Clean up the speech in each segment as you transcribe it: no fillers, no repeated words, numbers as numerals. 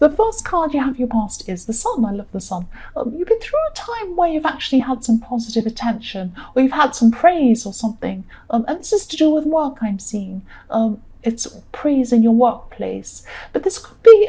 The first card you have your past is the Sun. I love the Sun. You've been through a time where you've actually had some positive attention, or you've had some praise or something. And this is to do with work, I'm seeing. It's praise in your workplace, but this could be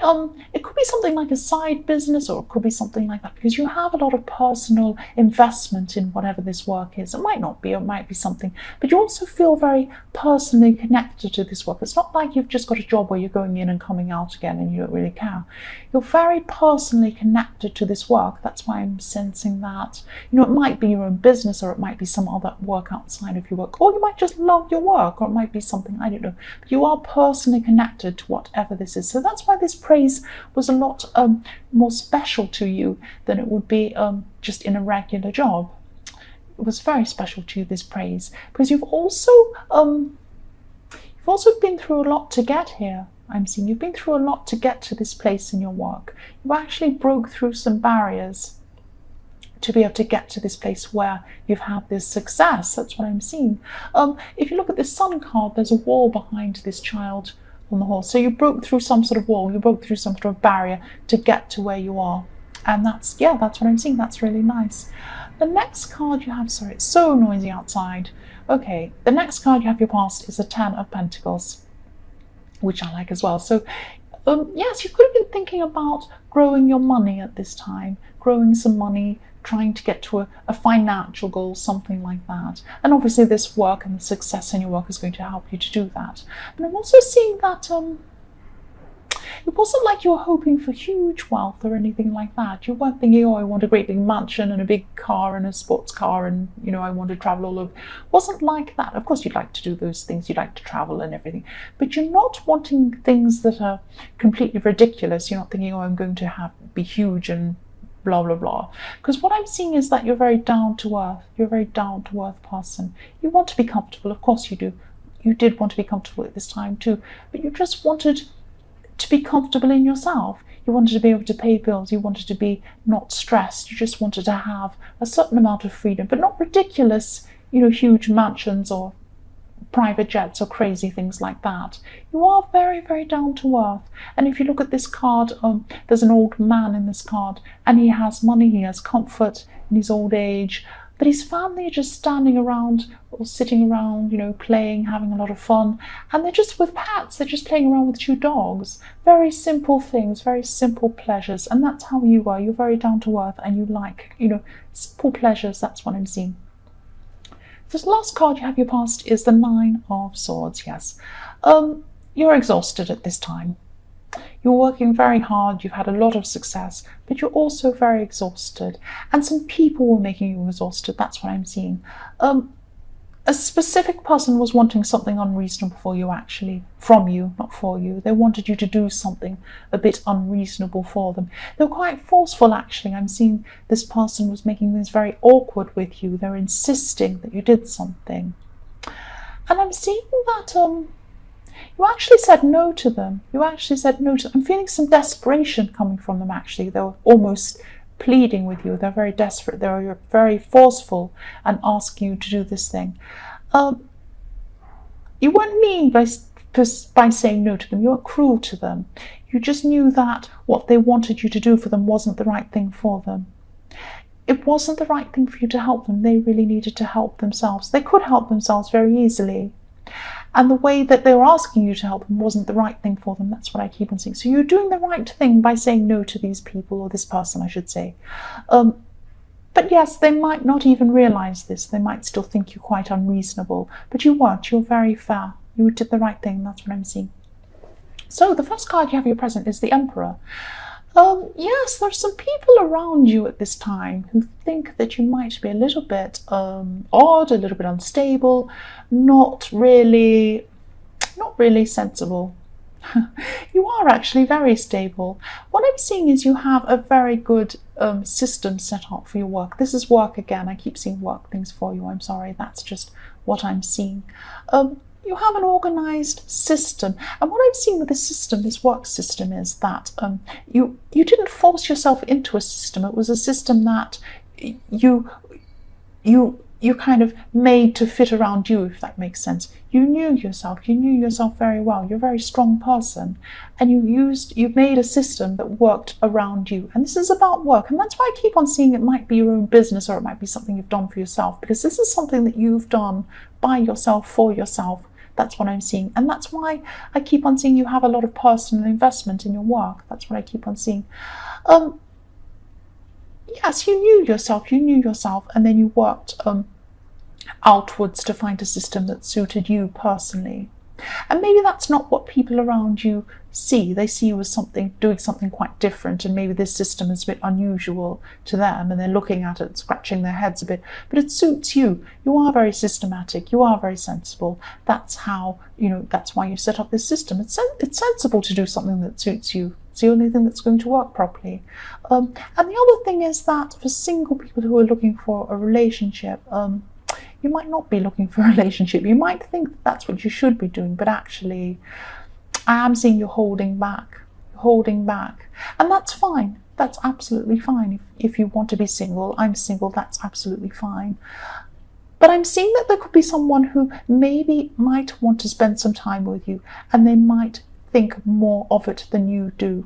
it could be something like a side business, or it could be something like that, because you have a lot of personal investment in whatever this work is. It might not be, or it might be something, but you also feel very personally connected to this work. It's not like you've just got a job where you're going in and coming out again and you don't really care. You're very personally connected to this work. That's why I'm sensing that. You know, it might be your own business, or it might be some other work outside of your work, or you might just love your work, or it might be something, I don't know, but you are personally connected to whatever this is. So that's why this praise was a lot more special to you than it would be just in a regular job. It was very special to you, this praise, because you've also been through a lot to get here. I'm seeing you've been through a lot to get to this place in your work. You actually broke through some barriers to be able to get to this place where you've had this success. That's what I'm seeing. If you look at the Sun card, there's a wall behind this child on the horse. So you broke through some sort of wall, you broke through some sort of barrier to get to where you are. And that's what I'm seeing. That's really nice. The next card you have, sorry, it's so noisy outside. Okay, the next card you have your past is the Ten of Pentacles, which I like as well. So yes, you could have been thinking about growing your money at this time, growing some money, trying to get to a financial goal, something like that. And obviously this work and the success in your work is going to help you to do that. But I'm also seeing that it wasn't like you were hoping for huge wealth or anything like that. You weren't thinking, oh, I want a great big mansion and a big car and a sports car and, you know, I want to travel all over. It wasn't like that. Of course, you'd like to do those things. You'd like to travel and everything. But you're not wanting things that are completely ridiculous. You're not thinking, oh, I'm going to be huge and blah blah blah, because what I'm seeing is that you're very down to earth. You're a very down to earth person. You want to be comfortable, of course you do. You did want to be comfortable at this time too, but you just wanted to be comfortable in yourself. You wanted to be able to pay bills. You wanted to be not stressed. You just wanted to have a certain amount of freedom, but not ridiculous, you know, huge mansions or private jets or crazy things like that. You are very, very down to earth. And if you look at this card, there's an old man in this card, and he has money, he has comfort in his old age, but his family are just standing around or sitting around, you know, playing, having a lot of fun, and they're just with pets. They're just playing around with 2 dogs. Very simple things, very simple pleasures. And that's how you are. You're very down to earth, and you like, you know, simple pleasures. That's what I'm seeing. This last card you have your past is the Nine of Swords. Yes, you're exhausted at this time. You're working very hard. You've had a lot of success, but you're also very exhausted. And some people were making you exhausted. That's what I'm seeing. A specific person was wanting something unreasonable for you, actually, from you, not for you. They wanted you to do something a bit unreasonable for them. They were quite forceful, actually. I'm seeing this person was making things very awkward with you. They're insisting that you did something. And I'm seeing that you actually said no to them. You actually said no to them. I'm feeling some desperation coming from them, actually. They were almost pleading with you. They're very desperate. They're very forceful and asking you to do this thing. You weren't mean by saying no to them. You weren't cruel to them. You just knew that what they wanted you to do for them wasn't the right thing for them. It wasn't the right thing for you to help them. They really needed to help themselves. They could help themselves very easily. And the way that they were asking you to help them wasn't the right thing for them. That's what I keep on saying. So you're doing the right thing by saying no to these people, or this person, I should say. But yes, they might not even realize this. They might still think you're quite unreasonable. But you weren't. You're very fair. You did the right thing. That's what I'm seeing. So the first card you have your present is the Emperor. Yes, there's some people around you at this time who think that you might be a little bit odd, a little bit unstable, not really sensible. You are actually very stable. What I'm seeing is you have a very good system set up for your work. This is work again. I keep seeing work things for you. I'm sorry. That's just what I'm seeing. You have an organized system, and what I'm seeing with this system, this work system, is that you didn't force yourself into a system. It was a system that you you kind of made to fit around you, if that makes sense. You knew yourself very well. You're a very strong person, and you made a system that worked around you. And this is about work, and that's why I keep on seeing it might be your own business, or it might be something you've done for yourself, because this is something that you've done by yourself, for yourself. That's what I'm seeing, and that's why I keep on seeing you have a lot of personal investment in your work. That's what I keep on seeing. Yes, you knew yourself, and then you worked outwards to find a system that suited you personally. And maybe that's not what people around you see. They see you as doing something quite different, and maybe this system is a bit unusual to them, and they're looking at it, scratching their heads a bit. But it suits you. You are very systematic. You are very sensible. That's how, that's why you set up this system. It's sensible to do something that suits you. It's the only thing that's going to work properly. And the other thing is that for single people who are looking for a relationship, you might not be looking for a relationship. You might think that that's what you should be doing, but actually, I am seeing you're holding back. And that's fine. That's absolutely fine. If you want to be single, I'm single, that's absolutely fine. But I'm seeing that there could be someone who maybe might want to spend some time with you, and they might think more of it than you do.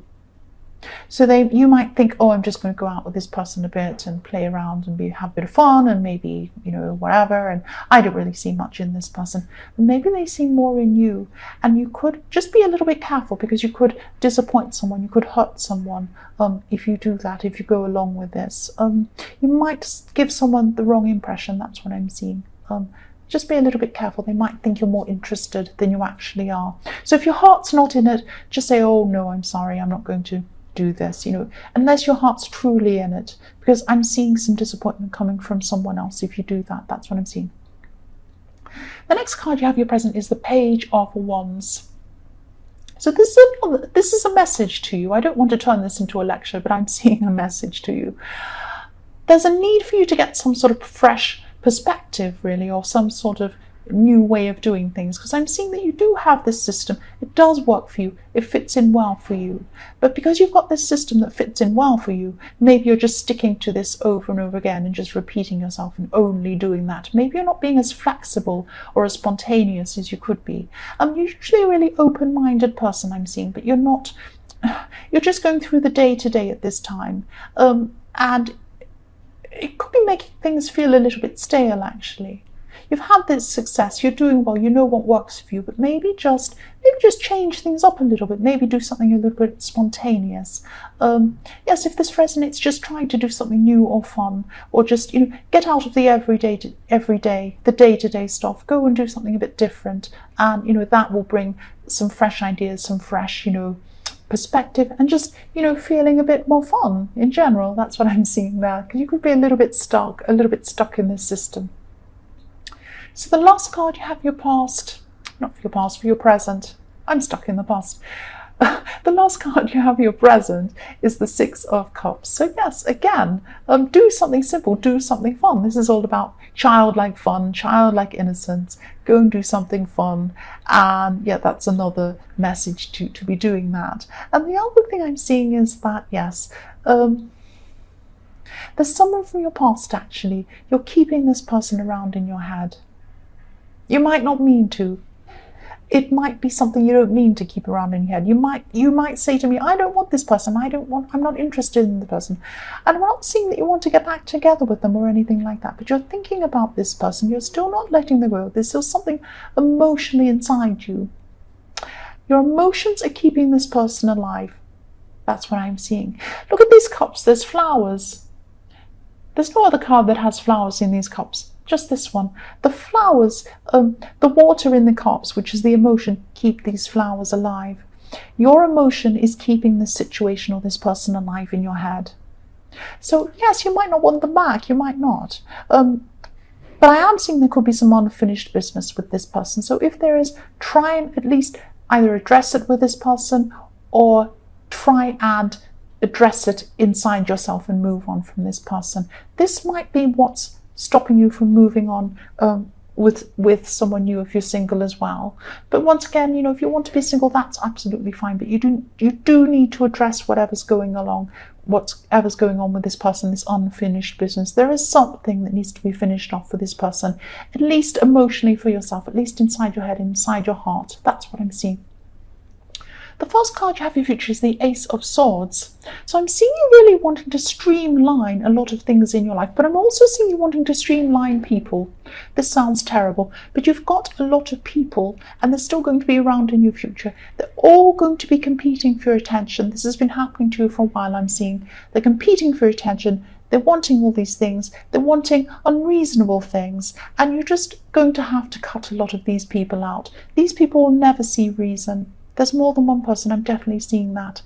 So you might think, oh, I'm just going to go out with this person a bit and play around and have a bit of fun, and maybe, whatever, and I don't really see much in this person. But maybe they see more in you, and you could just be a little bit careful, because you could disappoint someone, you could hurt someone if you do that, if you go along with this. You might give someone the wrong impression. That's what I'm seeing. Just be a little bit careful. They might think you're more interested than you actually are. So if your heart's not in it, just say, oh no, I'm sorry, I'm not going to do this, unless your heart's truly in it, because I'm seeing some disappointment coming from someone else if you do that. That's what I'm seeing. The next card you have your present is the Page of Wands. So this is a message to you. I don't want to turn this into a lecture, but I'm seeing a message to you. There's a need for you to get some sort of fresh perspective, really, or some sort of new way of doing things, because I'm seeing that you do have this system. It does work for you. It fits in well for you. But because you've got this system that fits in well for you, maybe you're just sticking to this over and over again and just repeating yourself and only doing that. Maybe you're not being as flexible or as spontaneous as you could be. You're usually a really open-minded person, I'm seeing, but you're not. You're just going through the day-to-day at this time. And it could be making things feel a little bit stale, actually. You've had this success, you're doing well, you know what works for you, but maybe just change things up a little bit, maybe do something a little bit spontaneous. Yes, if this resonates, just try to do something new or fun, or just, get out of the the day-to-day stuff, go and do something a bit different, and, that will bring some fresh ideas, some fresh, perspective, and just, feeling a bit more fun in general. That's what I'm seeing there, because you could be a little bit stuck in this system. So the last card you have your past, not for your past, for your present. I'm stuck in the past. The last card you have your present is the Six of Cups. So yes, again, do something simple, do something fun. This is all about childlike fun, childlike innocence. Go and do something fun. And yeah, that's another message to be doing that. And the other thing I'm seeing is that, yes, there's someone from your past, actually. You're keeping this person around in your head. You might not mean to. It might be something you don't mean to keep around in your head. You might say to me, I don't want this person. I'm not interested in the person. And I'm not seeing that you want to get back together with them or anything like that. But you're thinking about this person. You're still not letting them go. There's still something emotionally inside you. Your emotions are keeping this person alive. That's what I'm seeing. Look at these cups. There's flowers. There's no other card that has flowers in these cups. Just this one. The flowers, the water in the cups, which is the emotion, keep these flowers alive. Your emotion is keeping this situation or this person alive in your head. So yes, you might not want them back, you might not. But I am seeing there could be some unfinished business with this person. So if there is, try and at least either address it with this person, or try and address it inside yourself and move on from this person. This might be what's stopping you from moving on with someone new if you're single as well. But once again, you know, if you want to be single, that's absolutely fine. But you do need to address whatever's going on with this person, this unfinished business. There is something that needs to be finished off for this person, at least emotionally for yourself, at least inside your head, inside your heart. That's what I'm seeing. The first card you have in your future is the Ace of Swords. So I'm seeing you really wanting to streamline a lot of things in your life, but I'm also seeing you wanting to streamline people. This sounds terrible, but you've got a lot of people and they're still going to be around in your future. They're all going to be competing for your attention. This has been happening to you for a while, I'm seeing. They're competing for your attention. They're wanting all these things. They're wanting unreasonable things. And you're just going to have to cut a lot of these people out. These people will never see reason. There's more than one person, I'm definitely seeing that.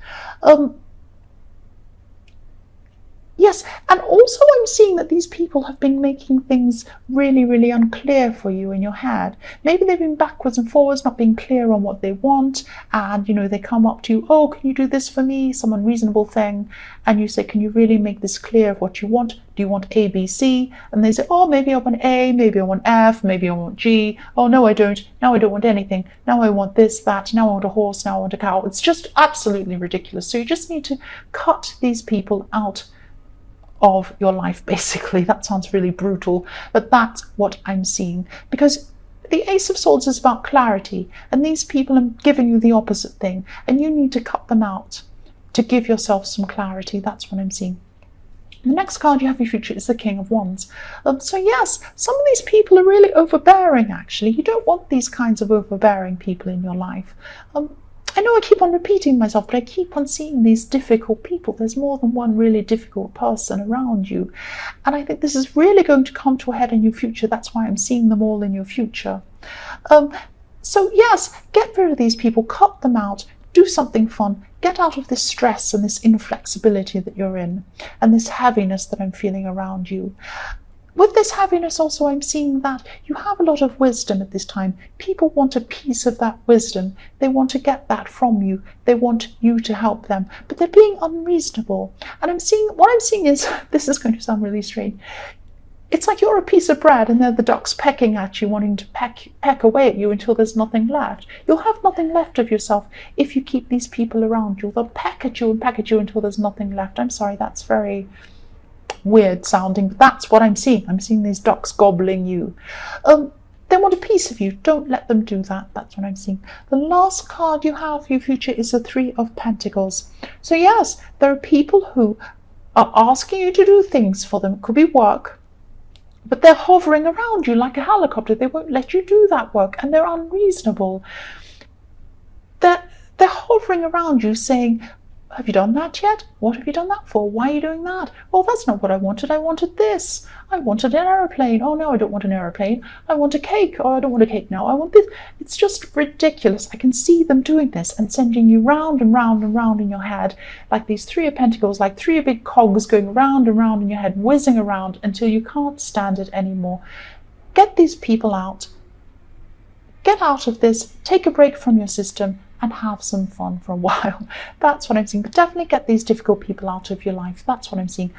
Yes, and also I'm seeing that these people have been making things really, really unclear for you in your head. Maybe they've been backwards and forwards, not being clear on what they want, and you know, they come up to you, oh, can you do this for me, some unreasonable thing, and you say, can you really make this clear of what you want? Do you want A, B, C? And they say, oh, maybe I want A, maybe I want F, maybe I want G. Oh, no, I don't. Now I don't want anything. Now I want this, that. Now I want a horse. Now I want a cow. It's just absolutely ridiculous. So you just need to cut these people out of your life, basically. That sounds really brutal, but that's what I'm seeing. Because the Ace of Swords is about clarity, and these people are giving you the opposite thing, and you need to cut them out to give yourself some clarity. That's what I'm seeing. The next card you have in your future is the King of Wands. So yes, some of these people are really overbearing, actually. You don't want these kinds of overbearing people in your life. I know I keep on repeating myself, but I keep on seeing these difficult people. There's more than one really difficult person around you. And I think this is really going to come to a head in your future. That's why I'm seeing them all in your future. So yes, get rid of these people, cut them out, do something fun, get out of this stress and this inflexibility that you're in, and this heaviness that I'm feeling around you. With this heaviness also, I'm seeing that you have a lot of wisdom at this time. People want a piece of that wisdom. They want to get that from you. They want you to help them, but they're being unreasonable. And what I'm seeing is, this is going to sound really strange. It's like you're a piece of bread and they're the ducks pecking at you, wanting to peck away at you until there's nothing left. You'll have nothing left of yourself if you keep these people around you. They'll peck at you and peck at you until there's nothing left. I'm sorry, that's very weird sounding, but that's what I'm seeing. I'm seeing these ducks gobbling you. They want a piece of you. Don't let them do that. That's what I'm seeing. The last card you have for your future is the Three of Pentacles. So yes, there are people who are asking you to do things for them. It could be work, but they're hovering around you like a helicopter. They won't let you do that work, and they're unreasonable. They're hovering around you saying, have you done that yet? What have you done that for? Why are you doing that? Oh, that's not what I wanted. I wanted this. I wanted an aeroplane. Oh, no, I don't want an aeroplane. I want a cake. Oh, I don't want a cake now. I want this. It's just ridiculous. I can see them doing this and sending you round and round and round in your head, like these Three of Pentacles, like three big cogs going round and round in your head, whizzing around until you can't stand it anymore. Get these people out. Get out of this. Take a break from your system and have some fun for a while. That's what I'm seeing. But definitely get these difficult people out of your life. That's what I'm seeing.